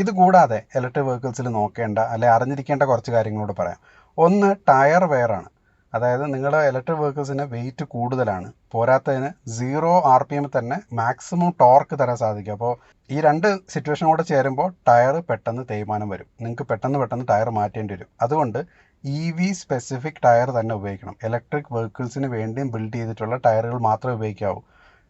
ഇത് കൂടാതെ ഇലക്ട്രിക് വെഹിക്കിൾസിൽ നോക്കേണ്ട അല്ലെ അറിഞ്ഞിരിക്കേണ്ട കുറച്ച് കാര്യങ്ങളോട് പറയാം. ഒന്ന്, ടയർ വെയറാണ്. അതായത് നിങ്ങളുടെ ഇലക്ട്രിക് വെഹിക്കിൾസിന് വെയിറ്റ് കൂടുതലാണ്, പോരാത്തതിന് 0 RPM തന്നെ മാക്സിമം ടോർക്ക് തരാൻ സാധിക്കും. അപ്പോൾ ഈ രണ്ട് സിറ്റുവേഷൻ കൂടെ ചേരുമ്പോൾ ടയർ പെട്ടെന്ന് തേയ്മാനം വരും, നിങ്ങൾക്ക് പെട്ടെന്ന് ടയർ മാറ്റേണ്ടി വരും. അതുകൊണ്ട് സ്പെസിഫിക് ടയർ തന്നെ ഉപയോഗിക്കണം. ഇലക്ട്രിക് വെഹിക്കിൾസിന് വേണ്ടിയും ബിൽഡ് ചെയ്തിട്ടുള്ള ടയറുകൾ മാത്രമേ ഉപയോഗിക്കാവൂ.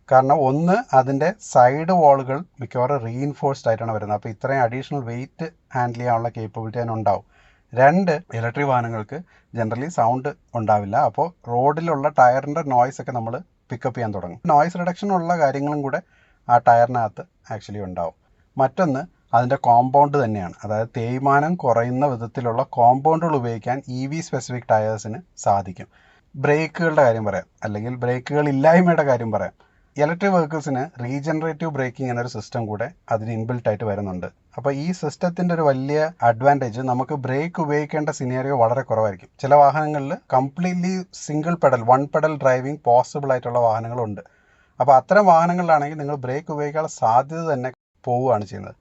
കാരണം ഒന്ന്, അതിൻ്റെ സൈഡ് വാളുകൾ മിക്കവാറും റീഇൻഫോഴ്സ്ഡ് ആയിട്ടാണ് വരുന്നത്, അപ്പോൾ ഇത്രയും അഡീഷണൽ വെയിറ്റ് ഹാൻഡിൽ ചെയ്യാനുള്ള കേപ്പബിലിറ്റി അതിനുണ്ടാവും. രണ്ട്, ഇലക്ട്രിക് വാഹനങ്ങൾക്ക് ജനറലി സൗണ്ട് ഉണ്ടാവില്ല, അപ്പോൾ റോഡിലുള്ള ടയറിൻ്റെ നോയ്സ് ഒക്കെ നമ്മൾ പിക്കപ്പ് ചെയ്യാൻ തുടങ്ങും. നോയ്സ് റിഡക്ഷനുള്ള കാര്യങ്ങളും കൂടെ ആ ടയറിനകത്ത് ആക്ച്വലി ഉണ്ടാവും. മറ്റൊന്ന്, അതിൻ്റെ കോമ്പൗണ്ട് തന്നെയാണ്. അതായത് തേയ്മാനം കുറയുന്ന വിധത്തിലുള്ള കോമ്പൗണ്ടുകൾ ഉപയോഗിക്കാൻ സ്പെസിഫിക് ടയേഴ്സിന് സാധിക്കും. ബ്രേക്കുകളുടെ കാര്യം പറയാം, അല്ലെങ്കിൽ ബ്രേക്കുകൾ ഇല്ലായ്മയുടെ കാര്യം പറയാം. ഇലക്ട്രിക് വെഹിക്കിൾസിന് റീജനറേറ്റീവ് ബ്രേക്കിംഗ് എന്നൊരു സിസ്റ്റം കൂടെ അതിന് ഇൻബിൽട്ട് ആയിട്ട് വരുന്നുണ്ട്. അപ്പോൾ ഈ സിസ്റ്റത്തിൻ്റെ ഒരു വലിയ അഡ്വാൻറ്റേജ്, നമുക്ക് ബ്രേക്ക് ഉപയോഗിക്കേണ്ട സിനാരിയോ വളരെ കുറവായിരിക്കും. ചില വാഹനങ്ങളിൽ completely single pedal, one pedal driving possible ആയിട്ടുള്ള വാഹനങ്ങളുണ്ട്. അപ്പോൾ അത്തരം വാഹനങ്ങളിലാണെങ്കിൽ നിങ്ങൾ ബ്രേക്ക് ഉപയോഗിക്കാനുള്ള സാധ്യത തന്നെ പോവുകയാണ് ചെയ്യുന്നത്.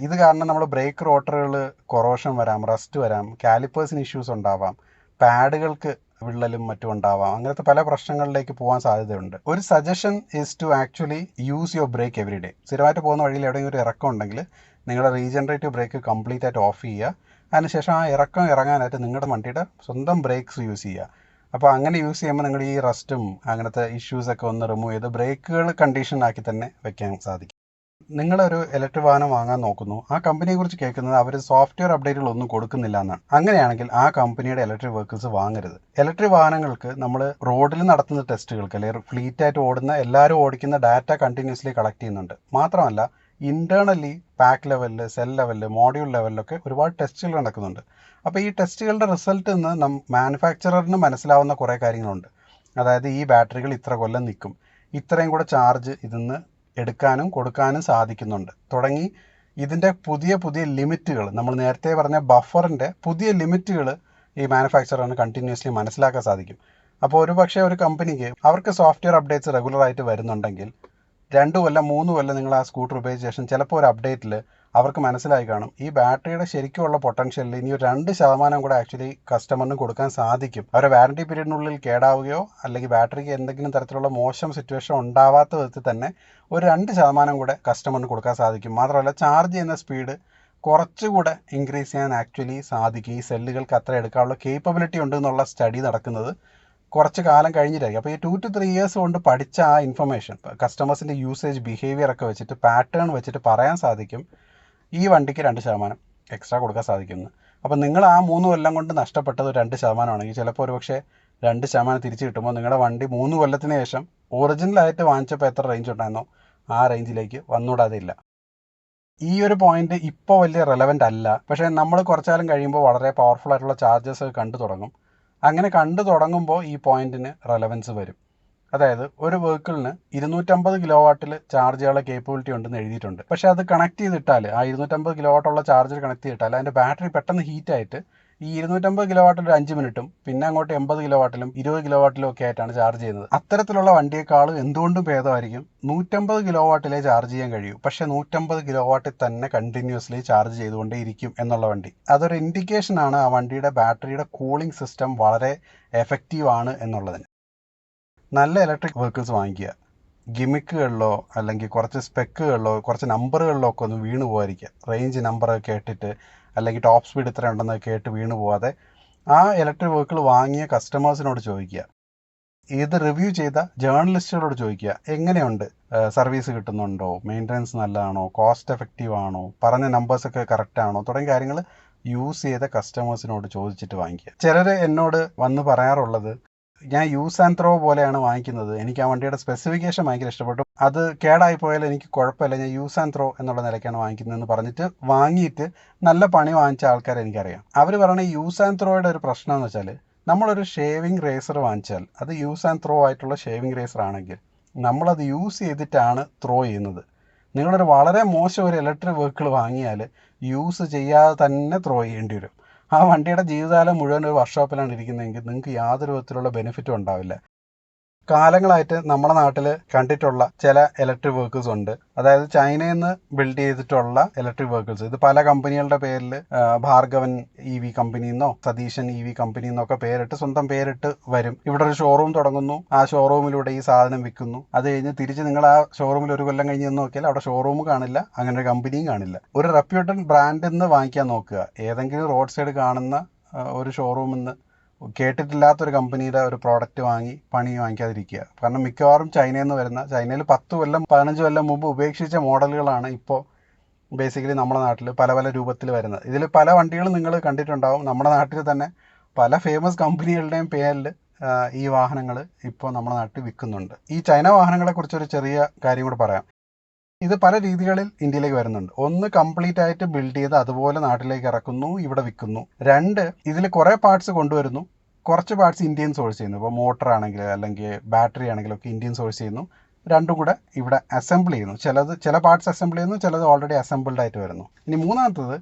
ഇത് കാരണം നമ്മൾ ബ്രേക്ക് റോട്ടറുകൾ കൊറോഷൻ വരാം, റസ്റ്റ് വരാം, കാലിപ്പേഴ്സിന് ഇഷ്യൂസ് ഉണ്ടാവാം, പാഡുകൾക്ക് വിള്ളലും മറ്റും ഉണ്ടാവാം. അങ്ങനത്തെ പല പ്രശ്നങ്ങളിലേക്ക് പോകാൻ സാധ്യതയുണ്ട്. ഒരു suggestion is to actually use your brake every day. സ്ഥിരമായിട്ട് പോകുന്ന വഴിയിൽ എവിടെയെങ്കിലും ഒരു ഇറക്കം ഉണ്ടെങ്കിൽ നിങ്ങളുടെ റീജനറേറ്റീവ് ബ്രേക്ക് കംപ്ലീറ്റ് ആയിട്ട് ഓഫ് ചെയ്യുക. അതിനുശേഷം ആ ഇറക്കം ഇറങ്ങാനായിട്ട് നിങ്ങളുടെ വണ്ടിയുടെ സ്വന്തം ബ്രേക്സ് യൂസ് ചെയ്യുക. അപ്പോൾ അങ്ങനെ യൂസ് ചെയ്യുമ്പോൾ നിങ്ങൾ ഈ റസ്റ്റും അങ്ങനത്തെ ഇഷ്യൂസൊക്കെ ഒന്ന് റിമൂവ് ചെയ്ത് ബ്രേക്കുകൾ കണ്ടീഷനാക്കി തന്നെ വെക്കാൻ സാധിക്കും. നിങ്ങളൊരു ഇലക്ട്രിക് വാഹനം വാങ്ങാൻ നോക്കുന്നു, ആ കമ്പനിയെക്കുറിച്ച് കേൾക്കുന്നത് അവർ സോഫ്റ്റ്വെയർ അപ്ഡേറ്റുകളൊന്നും കൊടുക്കുന്നില്ല എന്നാണ്. അങ്ങനെയാണെങ്കിൽ ആ കമ്പനിയുടെ ഇലക്ട്രിക് വെഹിക്കിൾസ് വാങ്ങരുത്. ഇലക്ട്രിക് വാഹനങ്ങൾക്ക് നമ്മൾ റോഡിൽ നടത്തുന്ന ടെസ്റ്റുകൾക്ക്, അല്ലെങ്കിൽ ഫ്ലീറ്റായിട്ട് ഓടുന്ന എല്ലാവരും ഓടിക്കുന്ന ഡാറ്റ കണ്ടിന്യൂസ്ലി കളക്ട് ചെയ്യുന്നുണ്ട്. മാത്രമല്ല ഇൻറ്റേർണലി പാക്ക് ലെവലിൽ, സെൽ ലെവലിൽ, മോഡ്യൂൾ ലെവലിലൊക്കെ ഒരുപാട് ടെസ്റ്റുകൾ നടക്കുന്നുണ്ട്. അപ്പോൾ ഈ ടെസ്റ്റുകളുടെ റിസൾട്ട് നിന്ന് മാനുഫാക്ചററിന് മനസ്സിലാവുന്ന കുറേ കാര്യങ്ങളുണ്ട്. അതായത് ഈ ബാറ്ററികൾ ഇത്ര കൊല്ലം നിൽക്കും, ഇത്രയും കൂടെ ചാർജ് ഇതിന്ന് എടുക്കാനും കൊടുക്കാനും സാധിക്കുന്നുണ്ട് തുടങ്ങി ഇതിൻ്റെ പുതിയ ലിമിറ്റുകൾ, നമ്മൾ നേരത്തെ പറഞ്ഞ ബഫറിൻ്റെ പുതിയ ലിമിറ്റുകൾ ഈ മാനുഫാക്ചററിന് കണ്ടിന്യൂസ്ലി മനസ്സിലാക്കാൻ സാധിക്കും. അപ്പോൾ ഒരു കമ്പനിക്ക് അവർക്ക് സോഫ്റ്റ്വെയർ അപ്ഡേറ്റ്സ് റെഗുലറായിട്ട് വരുന്നുണ്ടെങ്കിൽ 2 കൊല്ലം 3 കൊല്ലം നിങ്ങൾ ആ സ്കൂട്ടർ ഉപയോഗിച്ച ശേഷം ചിലപ്പോൾ ഒരു അപ്ഡേറ്റിൽ അവർക്ക് മനസ്സിലായി കാണും ഈ ബാറ്ററിയുടെ ശരിക്കുമുള്ള പൊട്ടൻഷ്യലിൽ ഇനി ഒരു 2% കൂടെ ആക്ച്വലി കസ്റ്റമറിന് കൊടുക്കാൻ സാധിക്കും. അവരുടെ വാറണ്ടി പീരീഡിനുള്ളിൽ കേടാവുകയോ അല്ലെങ്കിൽ ബാറ്ററിക്ക് എന്തെങ്കിലും തരത്തിലുള്ള മോശം സിറ്റുവേഷൻ ഉണ്ടാവാത്ത വിധത്തിൽ തന്നെ ഒരു 2% കൂടെ കസ്റ്റമറിന് കൊടുക്കാൻ സാധിക്കും. മാത്രമല്ല ചാർജ് ചെയ്യുന്ന സ്പീഡ് കുറച്ചുകൂടെ ഇൻക്രീസ് ചെയ്യാൻ ആക്ച്വലി സാധിക്കും. ഈ സെല്ലുകൾക്ക് അത്ര എടുക്കാനുള്ള കേപ്പബിലിറ്റി ഉണ്ട് എന്നുള്ള സ്റ്റഡി നടക്കുന്നത് കുറച്ച് കാലം കഴിഞ്ഞിട്ടായിരിക്കും. അപ്പോൾ ഈ 2 to 3 years കൊണ്ട് പഠിച്ച ആ ഇൻഫർമേഷൻ കസ്റ്റമേഴ്സിൻ്റെ യൂസേജ് ബിഹേവിയർ ഒക്കെ വെച്ചിട്ട്, പാറ്റേൺ വെച്ചിട്ട് പറയാൻ സാധിക്കും ഈ വണ്ടിക്ക് 2% എക്സ്ട്രാ കൊടുക്കാൻ സാധിക്കുമെന്ന്. അപ്പോൾ നിങ്ങൾ ആ 3 കൊല്ലം കൊണ്ട് നഷ്ടപ്പെട്ടത് 2% ആണെങ്കിൽ ചിലപ്പോൾ ഒരുപക്ഷെ 2% തിരിച്ച് കിട്ടുമ്പോൾ നിങ്ങളുടെ വണ്ടി 3 കൊല്ലത്തിന് ശേഷം ഒറിജിനലായിട്ട് വാങ്ങിച്ചപ്പോൾ എത്ര റേഞ്ച് ഉണ്ടായിരുന്നോ ആ റേഞ്ചിലേക്ക് വന്നുകൂടാതെ ഇല്ല. ഈ ഒരു പോയിന്റ് ഇപ്പോൾ വലിയ റെലവൻ്റ് അല്ല, പക്ഷേ നമ്മൾ കുറച്ചാലും കഴിയുമ്പോൾ വളരെ പവർഫുൾ ആയിട്ടുള്ള ചാർജസ് കണ്ടു തുടങ്ങും. അങ്ങനെ കണ്ടു തുടങ്ങുമ്പോൾ ഈ പോയിന്റിന് റെലവൻസ് വരും. അതായത് ഒരു വെഹിക്കിളിന് 250 kW ചാർജ് ചെയ്യാനുള്ള കേപ്പബിലിറ്റി ഉണ്ടെന്ന് എഴുതിയിട്ടുണ്ട്. പക്ഷേ അത് കണക്ട് ചെയ്തിട്ടാൽ, ആ 250 kW ചാർജർ കണക്ട് ചെയ്തിട്ടാൽ അതിൻ്റെ ബാറ്ററി പെട്ടെന്ന് ഹീറ്റായിട്ട് ഈ 250 kW ഒരു 5 മിനിറ്റും പിന്നെ അങ്ങോട്ട് 80 kW 20 kW ഒക്കെ ആയിട്ടാണ് ചാർജ് ചെയ്യുന്നത്. അത്തരത്തിലുള്ള വണ്ടിയേക്കാളും എന്തുകൊണ്ടും ഭേദമായിരിക്കും 150 kW ചാർജ് ചെയ്യാൻ കഴിയൂ, പക്ഷേ 150 kW തന്നെ കണ്ടിന്യൂസ്ലി ചാർജ് ചെയ്തുകൊണ്ടേയിരിക്കും എന്നുള്ള വണ്ടി. അതൊരു ഇൻഡിക്കേഷനാണ് ആ വണ്ടിയുടെ ബാറ്ററിയുടെ കൂളിംഗ് സിസ്റ്റം വളരെ എഫക്റ്റീവ് ആണ് എന്നുള്ളതിന്. നല്ല ഇലക്ട്രിക് വെഹിക്കിൾസ് വാങ്ങിക്കുക. ഗിമിക്കുകളിലോ അല്ലെങ്കിൽ കുറച്ച് സ്പെക്കുകളിലോ കുറച്ച് നമ്പറുകളിലോ ഒക്കെ ഒന്ന് വീണ് പോകാതിരിക്കുക. റേഞ്ച് നമ്പറൊക്കെ കേട്ടിട്ട് അല്ലെങ്കിൽ ടോപ്പ് സ്പീഡ് ഇത്ര ഉണ്ടെന്ന് കേട്ട് വീണ് പോകാതെ ആ ഇലക്ട്രിക് വെഹിക്കിൾ വാങ്ങിയ കസ്റ്റമേഴ്സിനോട് ചോദിക്കുക. ഇത് റിവ്യൂ ചെയ്ത ജേർണലിസ്റ്റുകളോട് ചോദിക്കുക, എങ്ങനെയുണ്ട്, സർവീസ് കിട്ടുന്നുണ്ടോ, മെയിൻ്റനൻസ് നല്ലതാണോ, കോസ്റ്റ് എഫക്റ്റീവ് ആണോ, പറഞ്ഞ നമ്പേഴ്സൊക്കെ കറക്റ്റ് ആണോ തുടങ്ങിയ കാര്യങ്ങൾ യൂസ് ചെയ്ത കസ്റ്റമേഴ്സിനോട് ചോദിച്ചിട്ട് വാങ്ങിക്കുക. ചിലർ എന്നോട് വന്ന് പറയാറുള്ളത്, ഞാൻ യൂസ് ആൻഡ് ത്രോ പോലെയാണ് വാങ്ങിക്കുന്നത്, എനിക്ക് ആ വണ്ടിയുടെ സ്പെസിഫിക്കേഷൻ ഭയങ്കര ഇഷ്ടപ്പെട്ടു, അത് കേടായി പോയാൽ എനിക്ക് കുഴപ്പമില്ല, ഞാൻ യൂസ് ആൻഡ് ത്രോ എന്നുള്ള നിലയ്ക്കാണ് വാങ്ങിക്കുന്നതെന്ന് പറഞ്ഞിട്ട് വാങ്ങിയിട്ട് നല്ല പണി വാങ്ങിച്ച ആൾക്കാരെ എനിക്കറിയാം. അവർ പറയുന്ന യൂസ് ആൻഡ് ത്രോയുടെ ഒരു പ്രശ്നം എന്ന് വെച്ചാൽ, നമ്മളൊരു ഷേവിംഗ് റേസർ വാങ്ങിച്ചാൽ അത് യൂസ് ആൻഡ് ത്രോ ആയിട്ടുള്ള ഷേവിംഗ് റേസർ ആണെങ്കിൽ നമ്മളത് യൂസ് ചെയ്തിട്ടാണ് ത്രോ ചെയ്യുന്നത്. നിങ്ങളൊരു വളരെ മോശം ഒരു ഇലക്ട്രിക് വെഹിക്കിൾ വാങ്ങിയാൽ യൂസ് ചെയ്യാതെ തന്നെ ത്രോ ചെയ്യേണ്ടി വരും. ആ വണ്ടിയുടെ ജീവിതകാലം മുഴുവൻ ഒരു വർക്ക്ഷോപ്പിലാണ് ഇരിക്കുന്നതെങ്കിൽ നിങ്ങൾക്ക് യാതൊരു വിധത്തിലുള്ള ബെനിഫിറ്റും ഉണ്ടാവില്ല. കാലങ്ങളായിട്ട് നമ്മുടെ നാട്ടിൽ കണ്ടിട്ടുള്ള ചില ഇലക്ട്രിക് വെഹിക്കിൾസ് ഉണ്ട്. അതായത് ചൈനയിൽ നിന്ന് ബിൽഡ് ചെയ്തിട്ടുള്ള ഇലക്ട്രിക് വെഹിക്കിൾസ്. ഇത് പല കമ്പനികളുടെ പേരിൽ ഭാർഗവൻ EV കമ്പനിന്നോ സതീശൻ EV കമ്പനിന്നൊക്കെ പേരിട്ട് സ്വന്തം പേരിട്ട് വരും. ഇവിടെ ഒരു ഷോറൂം തുടങ്ങുന്നു, ആ ഷോറൂമിലൂടെ ഈ സാധനം വിൽക്കുന്നു. അത് കഴിഞ്ഞ് തിരിച്ച് നിങ്ങൾ ആ ഷോറൂമിൽ ഒരു കൊല്ലം കഴിഞ്ഞ് നോക്കിയാൽ അവിടെ ഷോറൂം കാണില്ല, അങ്ങനെ ഒരു കമ്പനിയും കാണില്ല. ഒരു റെപ്യൂട്ടഡ് ബ്രാൻഡിൽ നിന്ന് വാങ്ങിക്കാൻ നോക്കുക. ഏതെങ്കിലും റോഡ് സൈഡ് കാണുന്ന ഒരു ഷോറൂമിൽ നിന്ന് കേട്ടിട്ടില്ലാത്തൊരു കമ്പനിയുടെ ഒരു പ്രോഡക്റ്റ് വാങ്ങി പണി വാങ്ങിക്കാതിരിക്കുക. കാരണം മിക്കവാറും ചൈനയിൽ നിന്ന് വരുന്ന, ചൈനയിൽ 10 കൊല്ലം 15 കൊല്ലം മുമ്പ് ഉപേക്ഷിച്ച മോഡലുകളാണ് ഇപ്പോൾ ബേസിക്കലി നമ്മുടെ നാട്ടിൽ പല പല രൂപത്തിൽ വരുന്നത്. ഇതിൽ പല വണ്ടികളും നിങ്ങൾ കണ്ടിട്ടുണ്ടാവും. നമ്മുടെ നാട്ടിൽ തന്നെ പല ഫേമസ് കമ്പനികളുടെയും പേരിൽ ഈ വാഹനങ്ങൾ ഇപ്പോൾ നമ്മുടെ നാട്ടിൽ വിൽക്കുന്നുണ്ട്. ഈ ചൈന വാഹനങ്ങളെക്കുറിച്ചൊരു ചെറിയ കാര്യം കൂടെ പറയാം. ഇത് പല രീതികളിൽ ഇന്ത്യയിലേക്ക് വരുന്നുണ്ട്. ഒന്ന്, കംപ്ലീറ്റ് ആയിട്ട് ബിൽഡ് ചെയ്ത് അതുപോലെ നാട്ടിലേക്ക് ഇറക്കുന്നു, ഇവിടെ വിൽക്കുന്നു. 2, ഇതിൽ കുറേ പാർട്സ് കൊണ്ടുവരുന്നു, കുറച്ച് പാർട്സ് ഇന്ത്യൻ സോഴ്സ് ചെയ്യുന്നു. ഇപ്പോൾ മോട്ടർ ആണെങ്കിൽ അല്ലെങ്കിൽ ബാറ്ററി ആണെങ്കിലും ഒക്കെ ഇന്ത്യൻ സോഴ്സ് ചെയ്യുന്നു. രണ്ടും കൂടെ ഇവിടെ അസംബിൾ ചെയ്യുന്നു. ചില പാർട്സ് അസംബിൾ ചെയ്യുന്നു, ചിലത് ഓൾറെഡി അസംബിൾഡ് ആയിട്ട് വരുന്നു. ഇനി മൂന്നാമത്തത്,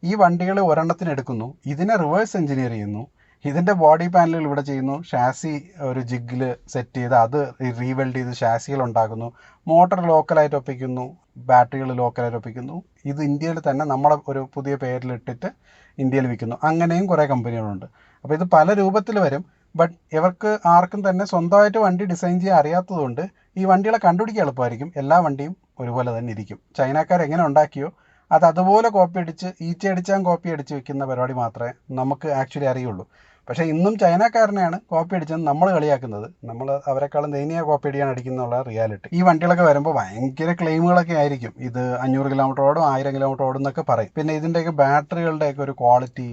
ഈ വണ്ടികൾ ഒരെണ്ണത്തിന് എടുക്കുന്നു, ഇതിനെ റിവേഴ്സ് എഞ്ചിനീയർ ചെയ്യുന്നു, ഇതിൻ്റെ ബോഡി പാനലുകൾ ഇവിടെ ചെയ്യുന്നു, ഷാസി ഒരു ജിഗിൽ സെറ്റ് ചെയ്ത് അത് റീവെൽഡ് ചെയ്ത് ഷാസികൾ ഉണ്ടാക്കുന്നു, മോട്ടർ ലോക്കലായിട്ട് ഒപ്പിക്കുന്നു, ബാറ്ററികൾ ലോക്കലായിട്ട് ഒപ്പിക്കുന്നു. ഇത് ഇന്ത്യയിൽ തന്നെ നമ്മളെ ഒരു പുതിയ പേരിലിട്ടിട്ട് ഇന്ത്യയിൽ വിൽക്കുന്നു. അങ്ങനെയും കുറേ കമ്പനികളുണ്ട്. അപ്പോൾ ഇത് പല രൂപത്തിൽ വരും. ബട്ട് ഇവർക്ക് ആർക്കും തന്നെ സ്വന്തമായിട്ട് വണ്ടി ഡിസൈൻ ചെയ്യാൻ അറിയാത്തതുകൊണ്ട് ഈ വണ്ടികളെ കണ്ടുപിടിക്കാൻ എളുപ്പമായിരിക്കും. എല്ലാ വണ്ടിയും ഒരുപോലെ തന്നെ ഇരിക്കും. ചൈനക്കാർ എങ്ങനെ ഉണ്ടാക്കിയോ അത് അതുപോലെ കോപ്പി അടിച്ച് ഈച്ചയടിച്ചാൽ കോപ്പി അടിച്ച് വെക്കുന്ന പരിപാടി മാത്രമേ നമുക്ക് ആക്ച്വലി അറിയുള്ളൂ. പക്ഷേ ഇന്നും ചൈനക്കാരനെയാണ് കോപ്പി അടിച്ചെന്ന് നമ്മൾ കളിയാക്കുന്നത്. നമ്മൾ അവരെക്കാളും ദയനീയ കോപ്പി അടിയാണ് അടിക്കുന്നുള്ള റിയാലിറ്റി. ഈ വണ്ടികളൊക്കെ വരുമ്പോൾ ഭയങ്കര ക്ലെയിമുകളൊക്കെ ആയിരിക്കും. ഇത് 500 കിലോമീറ്റർ ഓടും, 1000 കിലോമീറ്റർ ഓടും എന്നൊക്കെ പറയും. പിന്നെ ഇതിൻ്റെയൊക്കെ ബാറ്ററികളുടെയൊക്കെ ഒരു ക്വാളിറ്റി,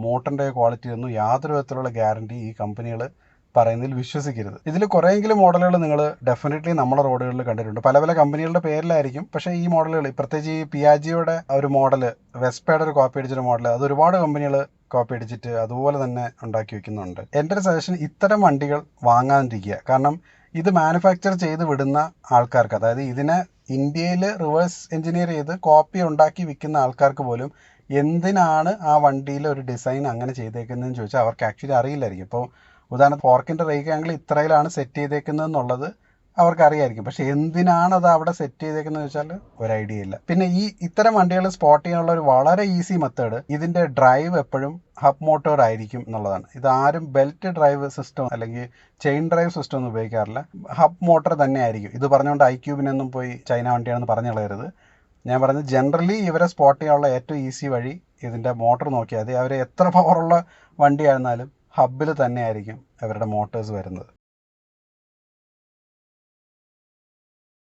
മോട്ടറിൻ്റെ ക്വാളിറ്റി ഒന്നും യാതൊരു വിധത്തിലുള്ള ഗ്യാരണ്ടി ഈ കമ്പനികൾ പറയുന്നതിൽ വിശ്വസിക്കരുത്. ഇതിൽ കുറേയെങ്കിലും മോഡലുകൾ നിങ്ങൾ ഡെഫിനറ്റ്ലി നമ്മുടെ റോഡുകളിൽ കണ്ടിട്ടുണ്ട്. പല പല കമ്പനികളുടെ പേരിലായിരിക്കും. പക്ഷേ ഈ മോഡലുകൾ, പ്രത്യേകിച്ച് ഈ പിയാജിയോയുടെ ഒരു മോഡൽ, വെസ്പയുടെ ഒരു കോപ്പി അടിച്ചൊരു മോഡൽ, അത് ഒരുപാട് കമ്പനികൾ കോപ്പി അടിച്ചിട്ട് അതുപോലെ തന്നെ ഉണ്ടാക്കി വെക്കുന്നുണ്ട്. എൻ്റെ ഒരു സജഷൻ, ഇത്തരം വണ്ടികൾ വാങ്ങാതിരിക്കുക. കാരണം ഇത് മാനുഫാക്ചർ ചെയ്ത് വിടുന്ന ആൾക്കാർക്ക്, അതായത് ഇതിനെ ഇന്ത്യയിൽ റിവേഴ്സ് എഞ്ചിനീയർ ചെയ്ത് കോപ്പി ഉണ്ടാക്കി വിൽക്കുന്ന ആൾക്കാർക്ക് പോലും എന്തിനാണ് ആ വണ്ടിയിൽ ഒരു ഡിസൈൻ അങ്ങനെ ചെയ്തേക്കുന്നതെന്ന് ചോദിച്ചാൽ അവർക്ക് ആക്ച്വലി അറിയില്ലായിരിക്കും. ഇപ്പോൾ ഉദാഹരണത്തിന് ഫോർക്കിൻ്റെ റേക്ക് ആംഗിൾ ഇത്രയിലാണ് സെറ്റ് ചെയ്തേക്കുന്നത് എന്നുള്ളത് അവർക്ക് അറിയായിരിക്കും. പക്ഷേ എന്തിനാണ് അത് അവിടെ സെറ്റ് ചെയ്തേക്കുന്നത് വെച്ചാൽ ഒരു ഐഡിയ ഇല്ല. പിന്നെ ഇത്തരം വണ്ടികൾ സ്പോട്ട് ചെയ്യാനുള്ള ഒരു വളരെ ഈസി മെത്തേഡ്, ഇതിൻ്റെ ഡ്രൈവ് എപ്പോഴും ഹബ് മോട്ടോർ ആയിരിക്കും എന്നുള്ളതാണ്. ഇതാരും ബെൽറ്റ് ഡ്രൈവ് സിസ്റ്റം അല്ലെങ്കിൽ ചെയിൻ ഡ്രൈവ് സിസ്റ്റം ഒന്നും ഉപയോഗിക്കാറില്ല. ഹബ് മോട്ടർ തന്നെ ആയിരിക്കും. ഇത് പറഞ്ഞുകൊണ്ട് iQBനൊന്നും പോയി ചൈന വണ്ടിയാണെന്ന് പറഞ്ഞു കളയരുത്. ഞാൻ പറഞ്ഞത് ജനറലി ഇവരെ സ്പോട്ട് ചെയ്യാനുള്ള ഏറ്റവും ഈസി വഴി ഇതിൻ്റെ മോട്ടർ നോക്കിയാൽ മതി. അവർ എത്ര പവറുള്ള വണ്ടിയായിരുന്നാലും ഹബ്ബിൽ തന്നെ ആയിരിക്കും അവരുടെ മോട്ടേഴ്സ് വരുന്നത്.